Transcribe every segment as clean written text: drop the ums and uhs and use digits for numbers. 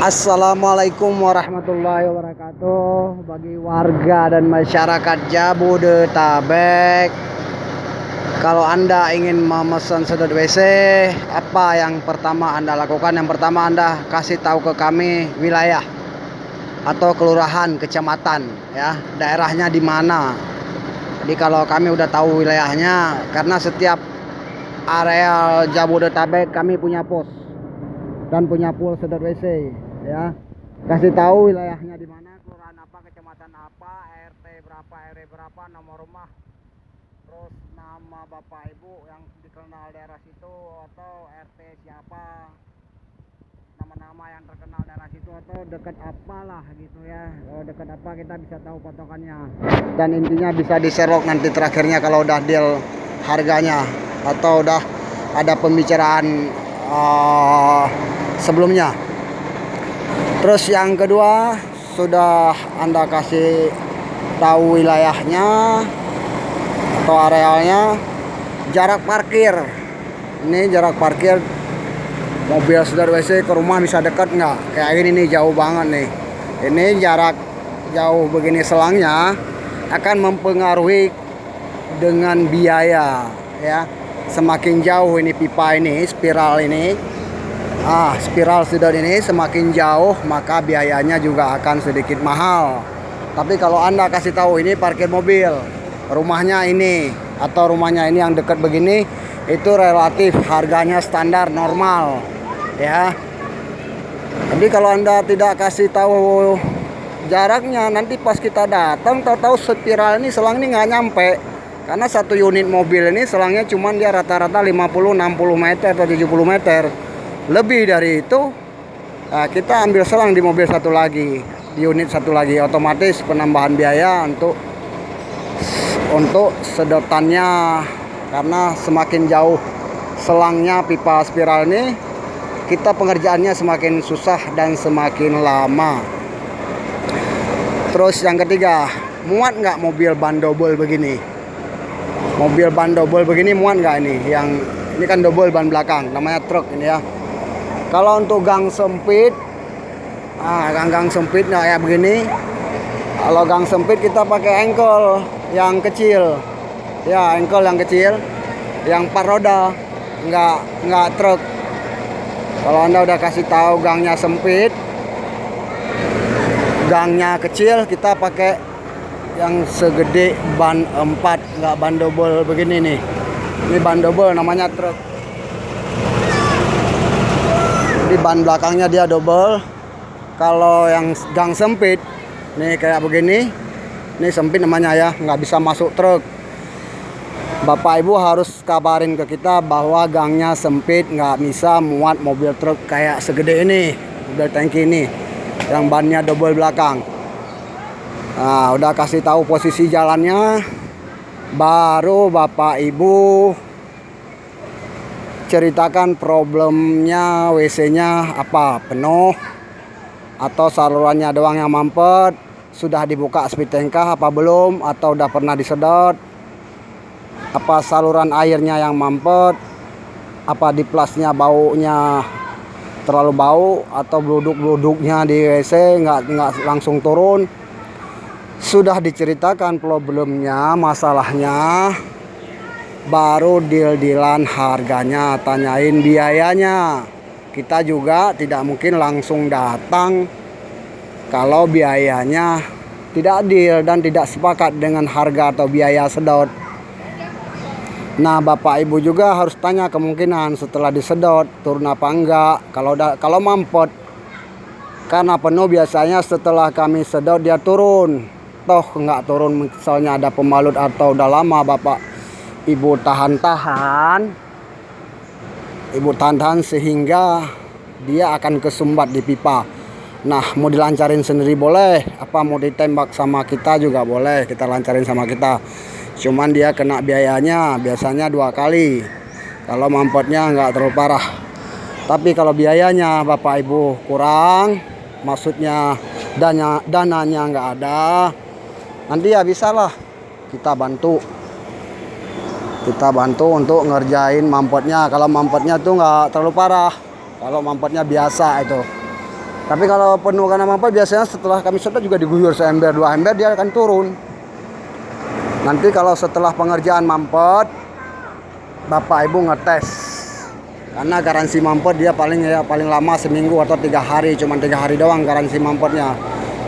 Assalamualaikum warahmatullahi wabarakatuh. Bagi warga dan masyarakat Jabodetabek, kalau Anda ingin memesan sedot WC, apa yang pertama Anda lakukan? Yang pertama, Anda kasih tahu ke kami wilayah atau kelurahan, kecamatan, ya, daerahnya di mana. Jadi kalau kami udah tahu wilayahnya, karena setiap area Jabodetabek kami punya pos dan punya pool sedot WC, ya. Kasih tahu wilayahnya di mana, kelurahan apa, kecamatan apa, RT berapa, RW berapa, nomor rumah, terus nama bapak ibu yang dikenal daerah situ, atau RT siapa, nama-nama yang terkenal daerah situ, atau dekat apalah gitu ya. Kalau dekat apa kita bisa tahu patokannya, dan intinya bisa diserok nanti terakhirnya kalau udah deal harganya atau udah ada pembicaraan sebelumnya. Terus yang kedua, sudah Anda kasih tahu wilayahnya atau arealnya, jarak parkir. Ini jarak parkir mobil sedot WC ke rumah bisa dekat nggak? Kayak ini nih, jauh banget nih. Ini jarak jauh begini selangnya akan mempengaruhi dengan biaya, ya. Semakin jauh ini pipa ini, spiral ini, spiral sedot ini semakin jauh, maka biayanya juga akan sedikit mahal. Tapi kalau Anda kasih tahu ini parkir mobil, rumahnya ini atau rumahnya ini yang dekat begini, itu relatif harganya standar normal, ya. Tapi kalau Anda tidak kasih tahu jaraknya, nanti pas kita datang tahu-tahu spiral ini, selang ini nggak nyampe. Karena satu unit mobil ini selangnya cuman dia rata-rata 50-60 meter atau 70 meter. Lebih dari itu, kita ambil selang di mobil satu lagi, di unit satu lagi, otomatis penambahan biaya untuk sedotannya. Karena semakin jauh selangnya pipa spiral ini, kita pengerjaannya semakin susah dan semakin lama. Terus yang ketiga, muat nggak mobil ban double begini? Mobil ban double begini muat nggak ini? Yang ini kan double ban belakang, namanya truk ini ya. Kalau untuk gang sempit, gang sempit nggak kayak begini. Kalau gang sempit kita pakai engkol yang kecil, ya, engkol yang kecil, yang 4 roda, nggak truk. Kalau Anda udah kasih tahu gangnya sempit, gangnya kecil, kita pakai yang segede ban 4, nggak ban double begini nih. Ini ban double, namanya truk. Di ban belakangnya dia double. Kalau yang gang sempit nih kayak begini, ini sempit namanya ya, nggak bisa masuk truk. Bapak Ibu harus kabarin ke kita bahwa gangnya sempit, nggak bisa muat mobil truk kayak segede ini, mobil tangki ini, yang bannya double belakang. Nah, udah kasih tahu posisi jalannya, baru Bapak Ibu ceritakan problemnya, WC-nya apa, penuh atau salurannya doang yang mampet, sudah dibuka speed tank apa belum, atau udah pernah disedot, apa saluran airnya yang mampet, apa di plasnya baunya terlalu bau, atau bluduk-bluduknya di WC nggak langsung turun. Sudah diceritakan problemnya, masalahnya, baru deal-dealan harganya, tanyain biayanya. Kita juga tidak mungkin langsung datang kalau biayanya tidak deal dan tidak sepakat dengan harga atau biaya sedot. Nah, Bapak Ibu juga harus tanya kemungkinan setelah disedot turun apa enggak. Kalau mampet, karena penuh biasanya setelah kami sedot dia turun. Toh nggak turun, misalnya ada pembalut atau udah lama Bapak Ibu tahan-tahan sehingga dia akan kesumbat di pipa. Nah, mau dilancarin sendiri boleh, apa mau ditembak sama kita juga boleh, kita lancarin sama kita. Cuman dia kena biayanya biasanya 2 kali kalau mampetnya nggak terlalu parah. Tapi kalau biayanya Bapak Ibu kurang, maksudnya dananya nggak ada, nanti ya bisalah kita bantu untuk ngerjain mampetnya. Kalau mampetnya tuh nggak terlalu parah, kalau mampetnya biasa itu Tapi kalau penuh karena mampet biasanya setelah kami sedot juga diguyur seember 2 ember dia akan turun. Nanti kalau setelah pengerjaan mampet, Bapak Ibu ngetes. Karena garansi mampet dia paling lama seminggu atau 3 hari, cuman 3 hari doang garansi mampetnya.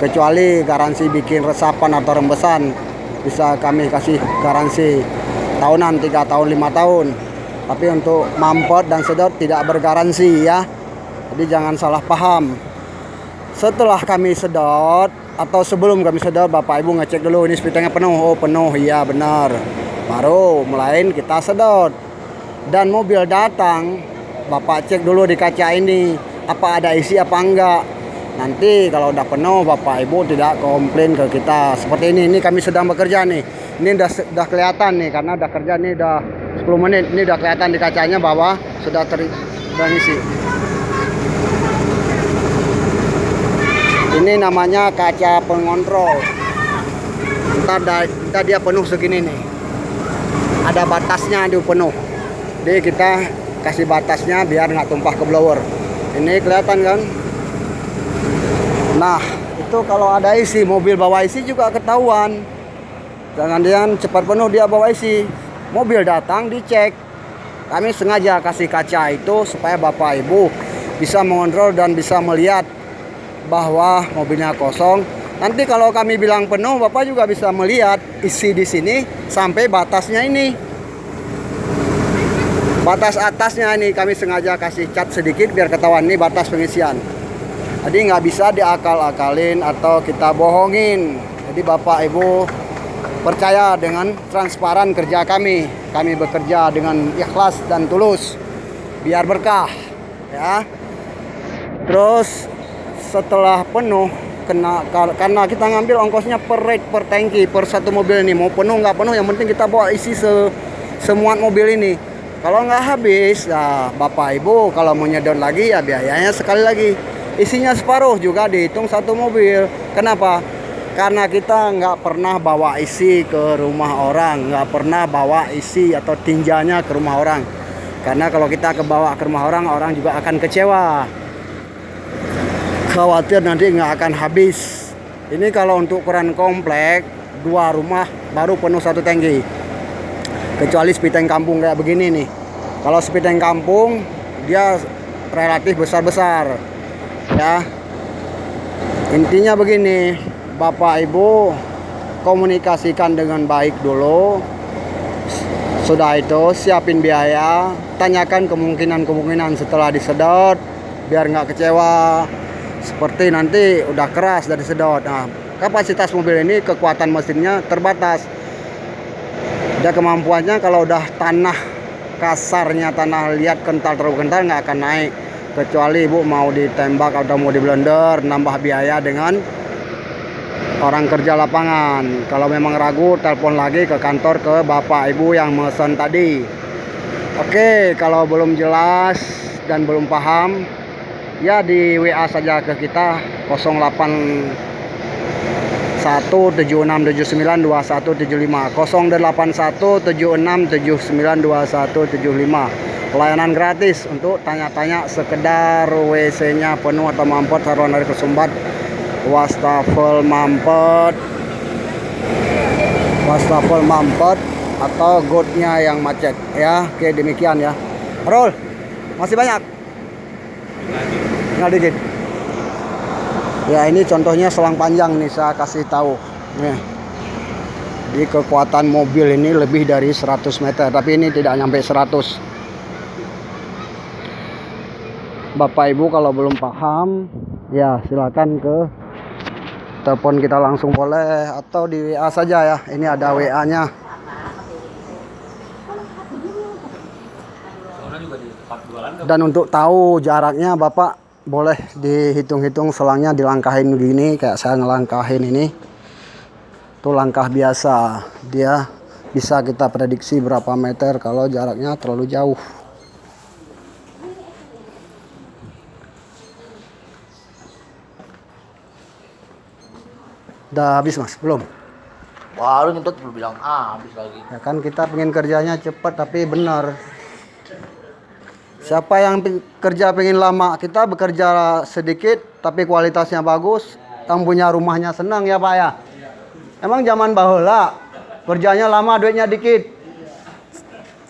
Kecuali garansi bikin resapan atau rembesan bisa kami kasih garansi tahunan, 3 tahun 5 tahun. Tapi untuk mampet dan sedot tidak bergaransi ya. Jadi jangan salah paham. Setelah kami sedot atau sebelum kami sedot, Bapak Ibu ngecek dulu ini spitengnya penuh. Oh penuh, iya benar. Baru mulain kita sedot. Dan mobil datang, Bapak cek dulu di kaca ini apa ada isi apa enggak. Nanti kalau udah penuh Bapak Ibu tidak komplain ke kita. Seperti ini kami sedang bekerja nih. Ini udah kelihatan nih karena udah kerja nih udah 10 menit. Ini udah kelihatan di kacanya bahwa sudah terisi. Ini namanya kaca pengontrol. Ntar dia penuh segini nih. Ada batasnya di penuh. Jadi kita kasih batasnya biar nggak tumpah ke blower. Ini kelihatan kan? Nah, itu kalau ada isi, mobil bawa isi juga ketahuan. Jangan cepat penuh dia bawa isi. Mobil datang dicek. Kami sengaja kasih kaca itu supaya Bapak Ibu bisa mengontrol dan bisa melihat bahwa mobilnya kosong. Nanti kalau kami bilang penuh, Bapak juga bisa melihat isi di sini sampai batasnya ini. Batas atasnya ini kami sengaja kasih cat sedikit biar ketahuan ini batas pengisian. Jadi nggak bisa diakal-akalin atau kita bohongin. Jadi Bapak Ibu percaya dengan transparan kerja kami. Kami bekerja dengan ikhlas dan tulus biar berkah ya. Terus setelah penuh karena kita ngambil ongkosnya per rate per tangki per satu mobil ini, mau penuh nggak penuh yang penting kita bawa isi semuat mobil ini. Kalau nggak habis nah Bapak Ibu kalau mau nyedot lagi ya biayanya sekali lagi. Isinya separuh juga dihitung satu mobil. Kenapa? Karena kita nggak pernah bawa isi ke rumah orang, nggak pernah bawa isi atau tinjanya ke rumah orang. Karena kalau kita bawa ke rumah orang, orang juga akan kecewa. Khawatir nanti nggak akan habis. Ini kalau untuk ukuran komplek 2 rumah baru penuh 1 tangki. Kecuali spiteng kampung kayak begini nih. Kalau spiteng kampung dia relatif besar-besar ya. Intinya begini, Bapak Ibu komunikasikan dengan baik dulu. Sudah itu siapin biaya, tanyakan kemungkinan setelah disedot biar nggak kecewa. Seperti nanti udah keras dari sedot. Nah, kapasitas mobil ini kekuatan mesinnya terbatas. Dia kemampuannya kalau udah tanah kasarnya, tanah liat kental terlalu kental nggak akan naik. Kecuali Ibu mau ditembak atau mau di blender, nambah biaya dengan orang kerja lapangan. Kalau memang ragu, telepon lagi ke kantor ke Bapak Ibu yang mesen tadi. Oke, kalau belum jelas dan belum paham, ya di WA saja ke kita 08176792175 08176792175. Pelayanan gratis untuk tanya-tanya sekedar WC-nya penuh atau mampet, saluran air kesumbat, wastafel mampet atau godnya yang macet ya. Oke, demikian ya. Roll masih banyak. Tinggal dikit. Ya ini contohnya selang panjang nih saya kasih tahu. Nih. Di kekuatan mobil ini lebih dari 100 meter, tapi ini tidak nyampe 100. Bapak Ibu kalau belum paham ya silakan ke telepon kita langsung boleh atau di WA saja ya. Ini ada WA-nya. Dan untuk tahu jaraknya Bapak boleh dihitung-hitung selangnya, dilangkahin begini kayak saya ngelangkahin ini. Itu langkah biasa. Dia bisa kita prediksi berapa meter kalau jaraknya terlalu jauh. Udah habis Mas? Belum? Baru nyentut belum bilang habis lagi. Ya kan kita pengen kerjanya cepat tapi benar. Siapa yang kerja pengen lama, kita bekerja sedikit tapi kualitasnya bagus, yang punya rumahnya senang ya Pak ya. Emang zaman baheula kerjanya lama duitnya dikit.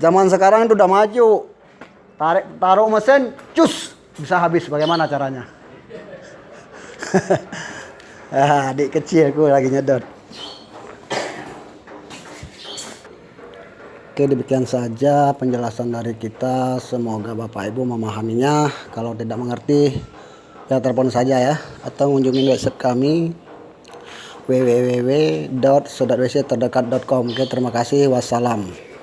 Zaman sekarang itu udah maju. Taruh mesin, cus bisa habis. Bagaimana caranya? Adik kecilku lagi nyedot. Oke, demikian saja penjelasan dari kita. Semoga Bapak Ibu memahaminya. Kalau tidak mengerti, ya telepon saja ya. Atau kunjungi website kami www.sodatwc terdekat.com. Oke, terima kasih. Wassalam.